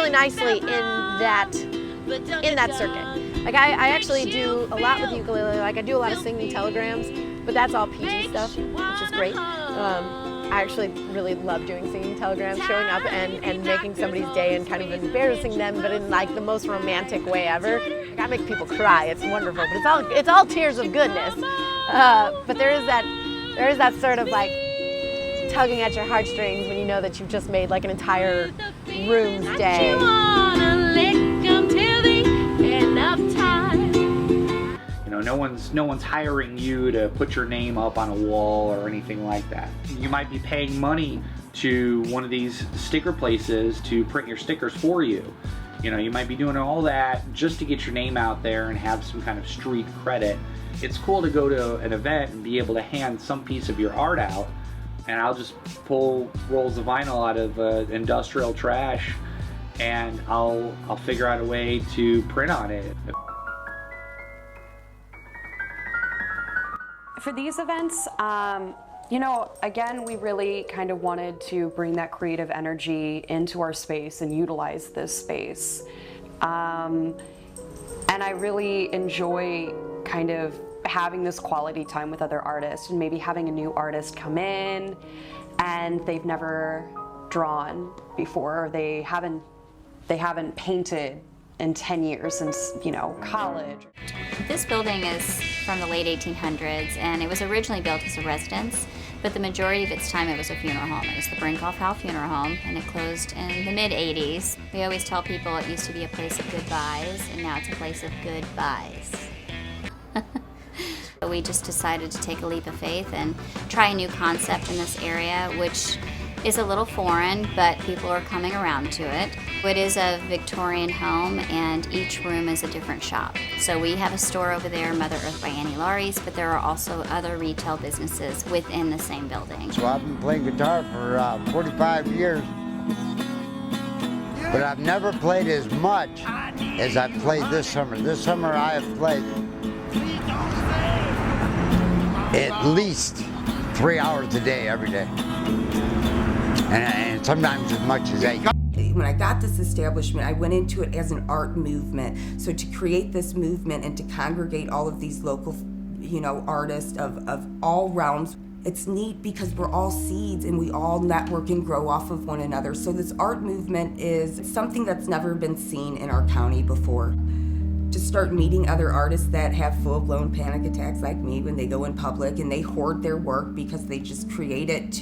really nicely in that circuit. Like I actually do a lot with the ukulele. Like I do a lot of singing telegrams, but that's all PG stuff, which is great. I actually really love doing singing telegrams, showing up and making somebody's day and kind of embarrassing them, but in like the most romantic way ever. Like I make people cry. It's wonderful, but it's all tears of goodness. But there is that sort of like tugging at your heartstrings when you know that you've just made like an entire room's day. You know, no one's hiring you to put your name up on a wall or anything like that. You might be paying money to one of these sticker places to print your stickers for you. You know, you might be doing all that just to get your name out there and have some kind of street credit. It's cool to go to an event and be able to hand some piece of your art out, and I'll just pull rolls of vinyl out of industrial trash, and I'll figure out a way to print on it. For these events, you know, again, we really kind of wanted to bring that creative energy into our space and utilize this space. And I really enjoy kind of having this quality time with other artists, and maybe having a new artist come in and they've never drawn before, or they haven't painted in 10 years since, you know, college. This building is from the late 1800s, and it was originally built as a residence, but the majority of its time it was a funeral home. It was the Brinkoff Howe Funeral Home, and it closed in the mid-80s. We always tell people it used to be a place of goodbyes, and now it's a place of goodbyes. We just decided to take a leap of faith and try a new concept in this area, which is a little foreign, but people are coming around to it. It is a Victorian home, and each room is a different shop. So we have a store over there, Mother Earth by Annie Laurie's, but there are also other retail businesses within the same building. So I've been playing guitar for 45 years, but I've never played as much as I played this summer. This summer I have played at least 3 hours a day, every day. And sometimes as much as 8. When I got this establishment, I went into it as an art movement. So to create this movement and to congregate all of these local, you know, artists of all realms, it's neat because we're all seeds and we all network and grow off of one another. So this art movement is something that's never been seen in our county before. To start meeting other artists that have full-blown panic attacks like me when they go in public and they hoard their work because they just create it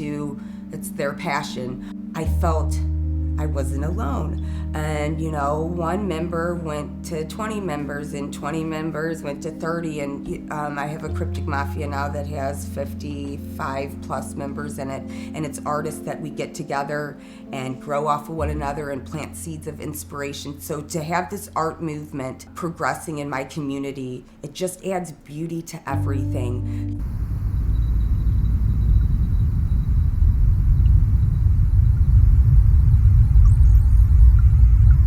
it's their passion. I felt I wasn't alone. And, you know, one member went to 20 members and 20 members went to 30. And I have a Cryptic Mafia now that has 55 plus members in it. And it's artists that we get together and grow off of one another and plant seeds of inspiration. So to have this art movement progressing in my community, it just adds beauty to everything.